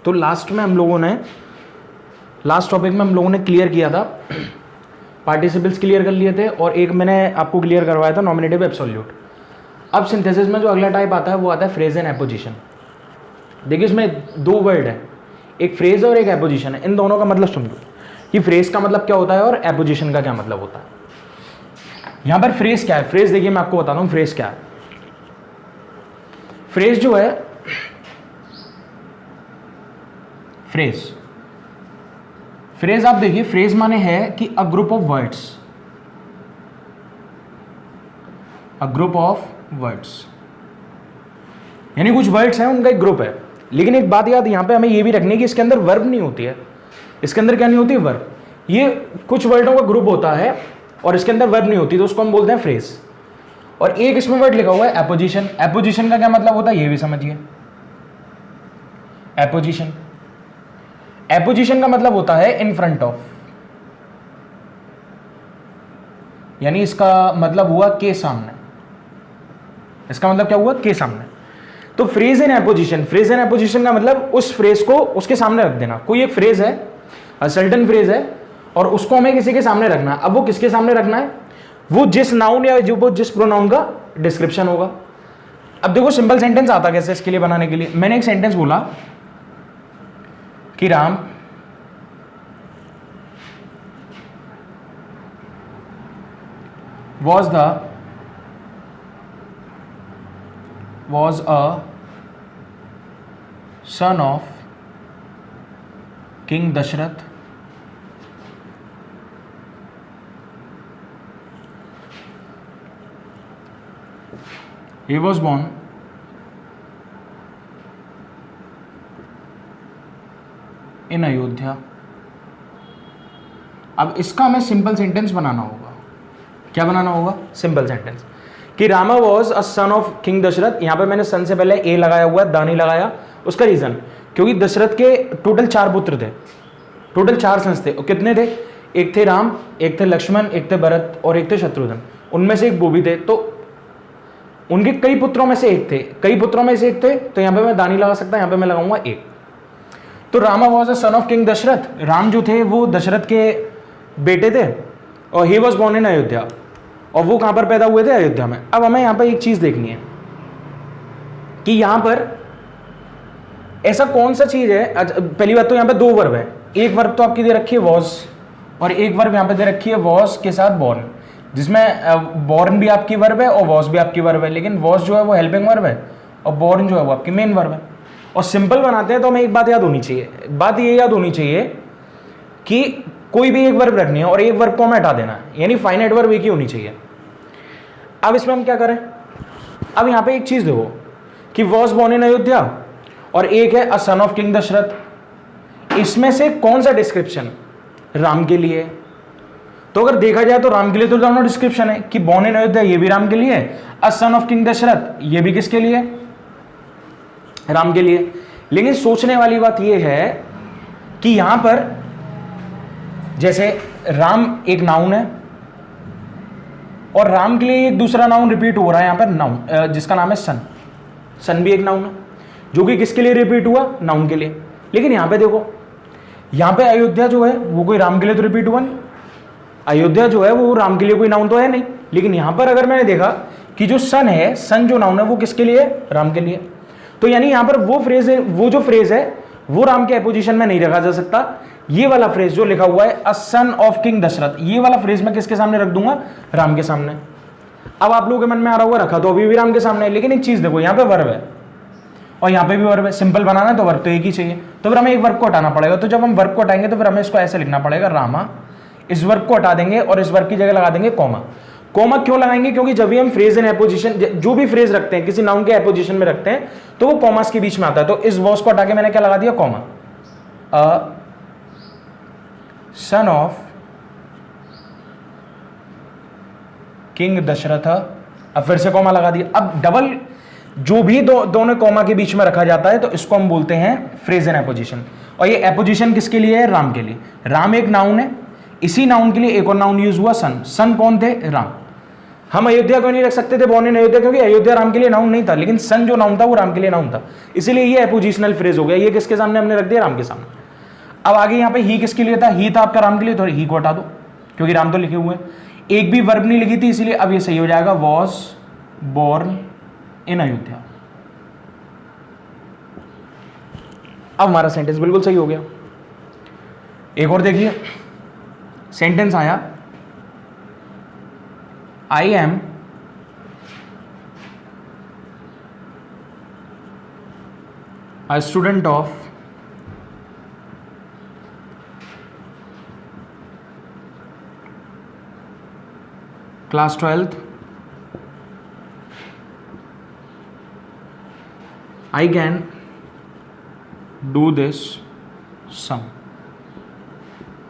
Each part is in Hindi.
तो लास्ट टॉपिक में हम लोगों ने क्लियर किया था, पार्टिसिपल्स क्लियर कर लिए थे और एक मैंने आपको क्लियर करवाया था नॉमिनेटिव एब्सोल्यूट। अब सिंथेसिस में जो अगला टाइप आता है वो आता है फ्रेज एंड एपोजिशन। देखिए इसमें दो वर्ड है, एक फ्रेज और एक एपोजिशन है। इन दोनों का मतलब सुन लो कि फ्रेज का मतलब क्या होता है और एपोजिशन का क्या मतलब होता है। यहां पर फ्रेज क्या है, फ्रेज देखिए मैं आपको बताता हूं फ्रेज क्या है। फ्रेज जो है, फ्रेज आप देखिए, फ्रेज माने है कि अ ग्रुप ऑफ वर्ड्स, यानी कुछ वर्ड्स हैं उनका एक ग्रुप है। लेकिन एक बात याद यहां पे हमें ये भी रखनी है कि इसके अंदर वर्ब नहीं होती है। इसके अंदर क्या नहीं होती, वर्ब। ये कुछ वर्डों का ग्रुप होता है और इसके अंदर वर्ब नहीं होती, तो उसको हम बोलते हैं फ्रेज। और एक इसमें वर्ड लिखा हुआ है एपोजिशन। एपोजिशन का क्या मतलब होता है ये भी समझिए। एपोजिशन का मतलब होता है इन फ्रंट ऑफ, यानी इसका मतलब हुआ के सामने। इसका मतलब क्या हुआ, के सामने। तो phrase in apposition, phrase in apposition का मतलब उस फ्रेज को उसके सामने रख देना। कोई एक फ्रेज है, सर्टेन फ्रेज है और उसको हमें किसी के सामने रखना है। अब वो किसके सामने रखना है, वो जिस नाउन या जो जिस प्रोनाउन का डिस्क्रिप्शन होगा। अब देखो सिंपल सेंटेंस आता कैसे इसके लिए बनाने के लिए। मैंने एक सेंटेंस बोला कि Ram was a son of King Dashrath he was born in Ayodhya. अब इसका हमें सिंपल सेंटेंस बनाना होगा। क्या बनाना होगा, सिंपल सेंटेंस कि Rama was a son of king Dasharath. यहां पे मैंने सन से पहले ए लगाया हुआ है, दानी लगाया। उसका रीजन क्योंकि दशरथ के टोटल 4 पुत्र थे, टोटल 4 सन्स थे। और कितने थे, एक थे राम, एक थे लक्ष्मण, एक थे भरत और एक थे शत्रुघ्न। उनमें से एक वो भी थे, तो उनके कई पुत्रों में से एक थे, तो यहां पे मैं दानी लगा सकता, यहां पे मैं लगाऊंगा एक। तो Rama was a son of king Dasharath, Ram जो थे वो दशरथ के बेटे थे और he was born in Ayodhya, और वो कहां पर पैदा हुए थे, अयोध्या में। अब हमें यहां पर एक चीज देखनी है कि यहां पर ऐसा कौन सा चीज है। पहली बात तो यहां पे 2 वर्ब है, एक वर्ब तो आपकी दे रखी है वॉज और एक वर्ब यहां पे दे रखी है वॉज के साथ बॉर्न, जिसमें बॉर्न भी आपकी वर्ब है और वॉज भी आपकी वर्ब है। लेकिन वॉज जो है वो हेल्पिंग वर्ब है और बॉर्न जो है वो आपकी मेन वर्ब है। और सिंपल बनाते हैं तो हमें एक बात याद होनी चाहिए, बात ये याद होनी चाहिए कि कोई भी एक वर्ब रखनी है और एक वर्ब को हमें हटा देना है, यानी फाइनाइट वर्ब एक ही होनी चाहिए। अब इसमें हम क्या करें, अब यहां पे एक चीज देखो कि वॉज बोर्न इन अयोध्या और एक है अ सन ऑफ किंग दशरथ। इसमें से कौन सा डिस्क्रिप्शन राम के लिए? तो अगर देखा जाए तो राम के लिए तो दोनों डिस्क्रिप्शन है कि बोर्न इन अयोध्या ये भी राम के लिए, अ सन ऑफ किंग दशरथ ये भी किसके लिए, राम के लिए। लेकिन सोचने वाली बात यह है कि यहां पर जैसे राम एक नाउन है और राम के लिए एक दूसरा नाउन रिपीट हो रहा है यहां पर, नाउन जिसका नाम है सन। सन भी एक नाउन है जो कि किसके लिए रिपीट हुआ, नाउन के लिए। लेकिन यहां पे देखो, यहां पे अयोध्या जो है वो कोई राम के लिए तो रिपीट हुआ नहीं, अयोध्या जो है वो राम के लिए कोई नाउन तो है नहीं। लेकिन यहां पर अगर मैंने देखा कि जो सन है, सन जो नाउन है वो किसके लिए, राम के लिए। तो यानी यहां पर वो फ्रेज है, वो जो फ्रेज है वो राम के एपोजिशन में नहीं रखा जा सकता। ये वाला फ्रेज जो लिखा हुआ है अ सन ऑफ किंग दशरथ, ये वाला फ्रेज मैं किसके सामने रख दूंगा, राम के सामने। अब आप लोगों के मन में आ रहा होगा रखा तो अभी भी राम के सामने है, लेकिन एक चीज देखो, यहां पे वर्ब है और यहां पे भी वर्ब है। सिंपल बनाना है तो वर्ब तो एक ही चाहिए, तो फिर हमें एक वर्ब को हटाना पड़ेगा। तो जब हम वर्ब को हटाएंगे तो फिर हमें इसको ऐसे लिखना पड़ेगा, रामा। इस वर्ब को हटा देंगे और इस वर्ब की जगह लगा देंगे कॉमा। कॉमा क्यों लगाएंगे, क्योंकि जब भी हम फ्रेज इन एपोजिशन, जो भी फ्रेज रखते हैं किसी नाउन के एपोजिशन में रखते हैं तो वो कॉमास के बीच में आता है। तो इस वॉज को हटा के मैंने क्या लगा दिया, comma. A son of king Dasharath, अब फिर से कॉमा लगा दिया। अब डबल जो भी दोनों कॉमा के बीच में रखा जाता है तो इसको हम बोलते हैं फ्रेज इन एपोजिशन। और ये एपोजिशन किसके लिए है, राम के लिए। राम एक नाउन है, इसी नाउन के लिए एक और नाउन यूज हुआ सन। सन कौन थे, राम। हम अयोध्या को नहीं रख सकते थे बॉर्न इन अयोध्या, क्योंकि अयोध्या राम के लिए नाउन नहीं था, लेकिन सन जो नाउन था वो राम के लिए नाउन था, इसीलिए ये एपोजिशनल फ्रेज हो गया। ये किसके सामने हमने रख दिया? राम के सामने। अब आगे यहाँ पे ही किसके लिए था? ही था आपका राम के लिए, तो ही को हटा दो क्योंकि राम तो लिखे हुए हैं। एक भी वर्ब नहीं लिखी थी, इसलिए अब ये सही हो जाएगा, वॉज बॉर्न इन अयोध्या। अब हमारा सेंटेंस बिल्कुल सही हो गया। एक और देखिए, सेंटेंस आया, I am a student of class 12th. I can do this sum.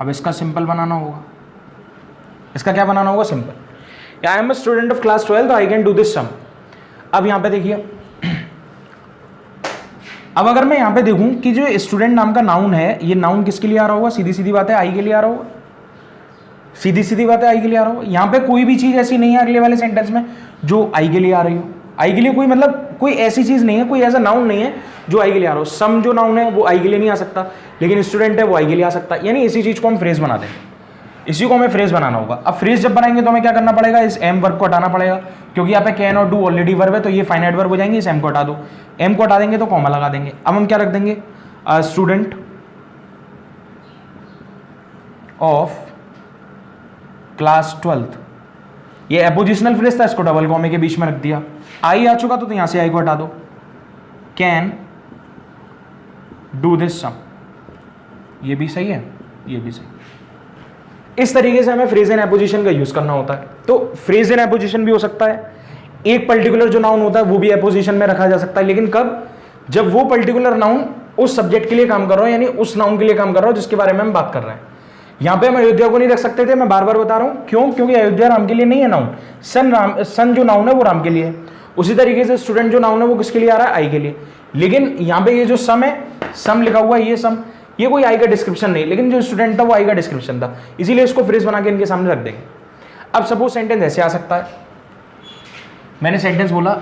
अब इसका सिंपल बनाना होगा। इसका क्या बनाना होगा? Simple. I am a student of class 12, I can do this sum. अब यहां पे देखिए, अब अगर मैं यहाँ पे देखूं कि जो स्टूडेंट नाम का नाउन है, ये नाउन किसके लिए आ रहा होगा? सीधी सीधी बात है, आई के लिए आ रहा होगा। सीधी सीधी बात है, आई के लिए आ रहा होगा। यहाँ पे कोई भी चीज ऐसी नहीं है अगले वाले सेंटेंस में जो आई के लिए आ रही हो। आई के लिए कोई मतलब कोई ऐसी चीज नहीं है, कोई ऐसा नाउन नहीं है जो आई के लिए आ रहा हो। सम जो नाउन है वो आई के लिए नहीं आ सकता, लेकिन स्टूडेंट है वो आई के लिए आ सकता है। यानी इसी चीज को हम फ्रेज बना देंगे, इसी को हमें फ्रेज बनाना होगा। अब फ्रेज जब बनाएंगे तो हमें क्या करना पड़ेगा? इस एम वर्ब को हटाना पड़ेगा, क्योंकि यहाँ पे कैन और डू ऑलरेडी वर्ब है, तो ये फाइनाइट वर्ब हो जाएंगे। इस एम को हटा दो, एम को हटा देंगे तो कॉमा लगा देंगे। अब हम क्या रख देंगे? Student of class 12th। ये एपोजिशनल फ्रेज था, इसको डबल कॉमे के बीच में रख दिया। आई आ चुका तो यहां से आई को हटा दो। कैन डू दिस सम, ये भी सही है, ये भी सही। इस तरीके से हमें फ्रेज एंड एपोजिशन का यूज करना होता है। तो फ्रेज एंड एपोजिशन भी हो सकता है, एक पर्टिकुलर जो नाउन होता है वो भी एपोजिशन में रखा जा सकता है, लेकिन कब? जब वो पर्टिकुलर नाउन उस सब्जेक्ट के लिए काम कर रहा हो, यानी उस नाउन के लिए काम कर रहा हो जिसके बारे में हम बात कर रहे हैं। यहां पे हम अयोध्या को नहीं रख सकते थे, मैं बार बार बता रहा हूं क्यों? क्योंकि अयोध्या राम के लिए नहीं है नाउन, सन जो नाउन है वो राम के लिए है। उसी तरीके से स्टूडेंट जो नाउन है वो किसके लिए आ रहा है? आई के लिए। लेकिन यहां पे ये जो सम है, सम लिखा हुआ है, ये सम, ये कोई आई का डिस्क्रिप्शन नहीं, लेकिन जो स्टूडेंट था वो आई का डिस्क्रिप्शन था, इसीलिए इसको फ्रेज बना के इनके सामने रख देंगे। अब सपोज सेंटेंस ऐसे आ सकता है, मैंने सेंटेंस बोला,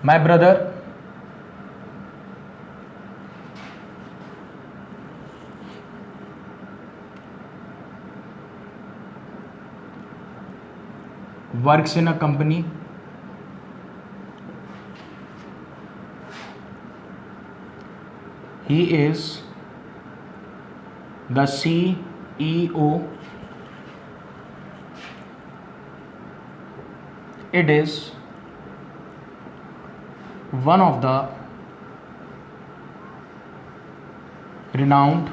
my brother works in a company he is the CEO, it is one of the renowned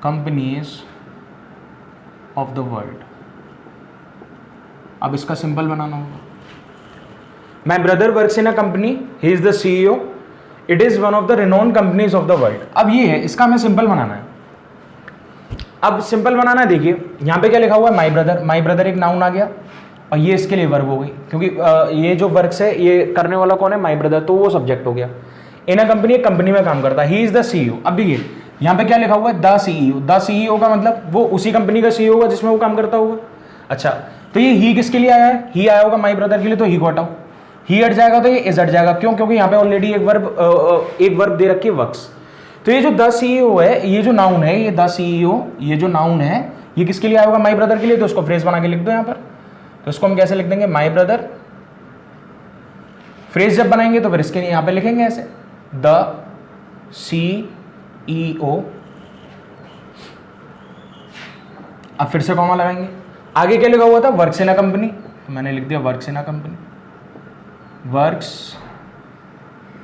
companies of the world. अब इसका सिंपल बनाना होगा, my brother works in a company, he is the CEO, it is one of the renowned companies of the world. अब ये है, इसका हमें सिंपल बनाना है। अब सिंपल बनाना है, देखिए यहां पे क्या लिखा हुआ है? My brother. माई ब्रदर एक नाउन आ गया और ये इसके लिए वर्ब हो गई, क्योंकि ये जो वर्क्स है ये करने वाला कौन है? माई ब्रदर, तो वो सब्जेक्ट हो गया। इन अ कंपनी, एक कंपनी में काम करता है, ही इज द CEO। अब देखिए यहाँ पे क्या लिखा हुआ है? The CEO। द CEO का मतलब वो उसी कंपनी का CEO होगा जिसमें वो काम करता होगा। अच्छा, तो ये ही किसके लिए आया है? ही आया होगा माई ब्रदर के लिए, तो ही को हटाओ, ही हट जाएगा तो ये इज हट जाएगा। क्यों? क्योंकि यहाँ पे ऑलरेडी एक वर्ब दे रखी है, वर्क्स। तो ये जो द CEO है, ये जो नाउन है, ये द CEO, ये जो नाउन है, ये किसके लिए आया होगा? माई ब्रदर के लिए। तो उसको फ्रेज बना के लिख दो यहाँ पर। तो इसको हम कैसे लिख देंगे? My brother. फ्रेज जब बनाएंगे तो फिर इसके यहाँ पे लिखेंगे ऐसे, द CEO। अब फिर से कॉमा लगाएंगे। आगे क्या लिखा हुआ था? वर्क्स इन अ कंपनी, तो मैंने लिख दिया works in a company, works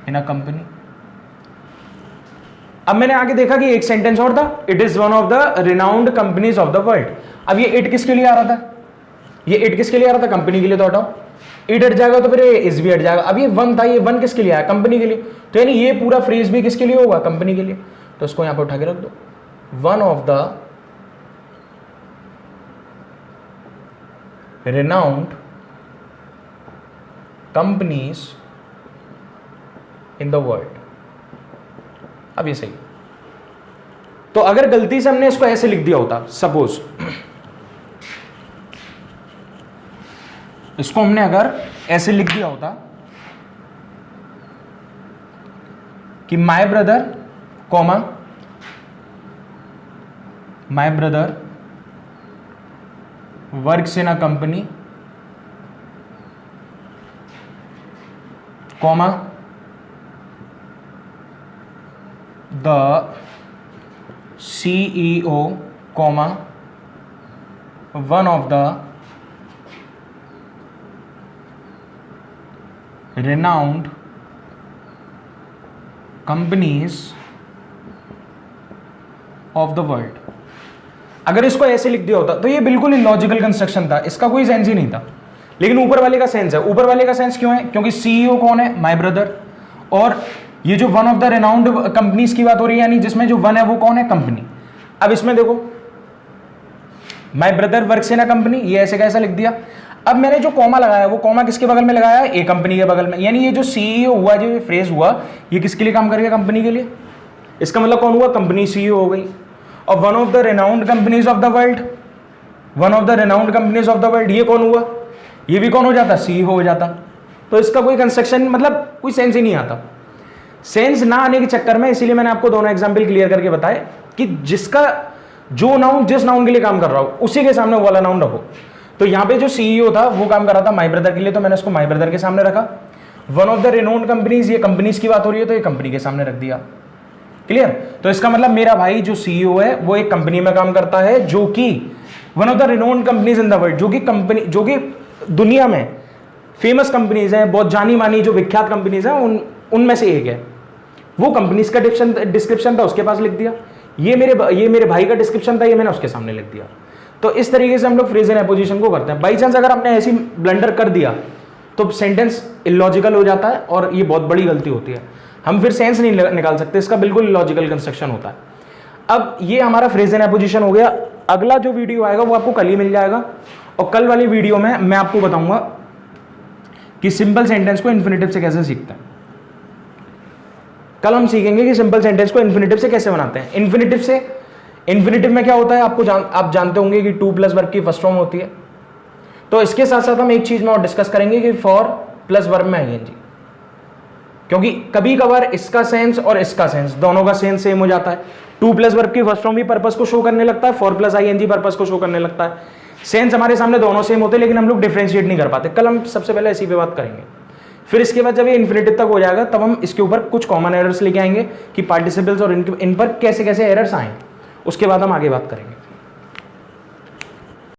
in a company. अब मैंने आगे देखा कि एक सेंटेंस और था, it is one of the renowned companies of the world. अब ये इट किसके लिए आ रहा था? ये इट किसके लिए आ रहा था? कंपनी के लिए। तो हटाओ, इट हट जाएगा तो फिर इज भी हट जाएगा। अब ये वन था, ये वन किसके लिए आया? कंपनी के लिए। तो यानी ये पूरा फ्रेज भी किसके लिए होगा? कंपनी के लिए। तो इसको यहां पर उठा के रख दो, one of the renowned companies in the world. अब ये सही, तो अगर गलती से हमने इसको ऐसे लिख दिया होता, सपोज इसको हमने अगर ऐसे लिख दिया होता कि my brother comma my brother works in a company comma the CEO comma one of the renowned companies of the world। अगर इसको ऐसे लिख दिया होता तो ये बिल्कुल इलॉजिकल कंस्ट्रक्शन था, इसका कोई सेंस ही नहीं था। लेकिन ऊपर वाले का सेंस है। ऊपर वाले का सेंस क्यों है? क्योंकि CEO कौन है? My brother. और ये जो one of the renowned companies की बात हो रही है, यानी जिसमें जो वन है वो कौन है? कंपनी। अब इसमें देखो my brother works in a company, ये ऐसे कैसा लिख दिया। अब मैंने जो कॉमा लगाया वो कॉमा किसके बगल में लगाया? ए कंपनी के बगल में। यानी ये जो CEO हुआ, जो ये फ्रेज हुआ, ये किसके लिए काम करेगा? कंपनी के लिए। इसका मतलब कौन हुआ? कंपनी CEO हो गई। और one of the renowned companies of the world, one of the renowned companies of the world, ये कौन हुआ? ये भी कौन हो जाता? CEO हो जाता। तो इसका कोई कंस्ट्रक्शन मतलब कोई सेंस ही नहीं आता। सेंस ना आने के चक्कर में इसीलिए मैंने आपको दोनों एग्जाम्पल क्लियर करके बताए कि जिसका जो नाउन जिस नाउन के लिए काम कर रहा हो उसी के सामने वो वाला नाउन रखो। तो यहाँ पे जो CEO था वो काम कर रहा था माय ब्रदर के लिए, तो मैंने उसको माय ब्रदर के सामने रखा। One of the renowned companies, ये कंपनीज की बात हो रही है तो ये कंपनी के सामने रख दिया। क्लियर? तो इसका मतलब मेरा भाई जो CEO है वो एक कंपनी में काम करता है जो कि one of the renowned companies in the world, जो कि दुनिया में फेमस कंपनीज हैं, बहुत जानी मानी जो विख्यात कंपनीज हैं उनमें से एक है। वो कंपनीज का डिस्क्रिप्शन था, उसके पास लिख दिया। ये मेरे भाई का डिस्क्रिप्शन था, ये मैंने उसके सामने लिख दिया। तो इस तरीके से हम लोग फ्रेज एंड एपोजिशन को करते हैं। बाई चांस अगर हमने ऐसी ब्लंडर कर दिया तो सेंटेंस इलॉजिकल हो जाता है और ये बहुत बड़ी गलती होती है। हम फिर सेंस नहीं निकाल सकते, इसका बिल्कुल इलॉजिकल कंस्ट्रक्शन होता है। अब ये हमारा फ्रेज एंड एपोजिशन हो गया। अगला जो वीडियो आएगा वो आपको कल ही मिल जाएगा, और कल वाली वीडियो में मैं आपको बताऊंगा कि सिंपल सेंटेंस को इन्फिनेटिव से कैसे सीखते हैं। कल हम सीखेंगे कि सिंपल सेंटेंस को इन्फिनेटिव से कैसे बनाते हैं। इन्फिनेटिव में क्या होता है आप जानते होंगे कि टू प्लस वर्ब की फर्स्ट फॉर्म होती है। तो इसके साथ साथ हम एक चीज में और डिस्कस करेंगे कि फॉर प्लस वर्ब में ING, क्योंकि कभी कभार इसका सेंस और इसका सेंस दोनों का सेंस सेम हो जाता है। टू प्लस वर्ब की फर्स्ट फॉर्म भी पर्पस को शो करने लगता है, फॉर प्लस ING पर्पस को शो करने लगता है। सेंस हमारे सामने दोनों सेम होते हैं, लेकिन हम लोग डिफरेंशिएट नहीं कर पाते। कल हम सबसे पहले इसी पे बात करेंगे। फिर इसके बाद जब ये इन्फिनेटिव तक हो जाएगा तब हम इसके ऊपर कुछ कॉमन एरर्स लेके आएंगे कि पार्टिसिपल्स और इन पर कैसे कैसे एरर्स आए, उसके बाद हम आगे बात करेंगे।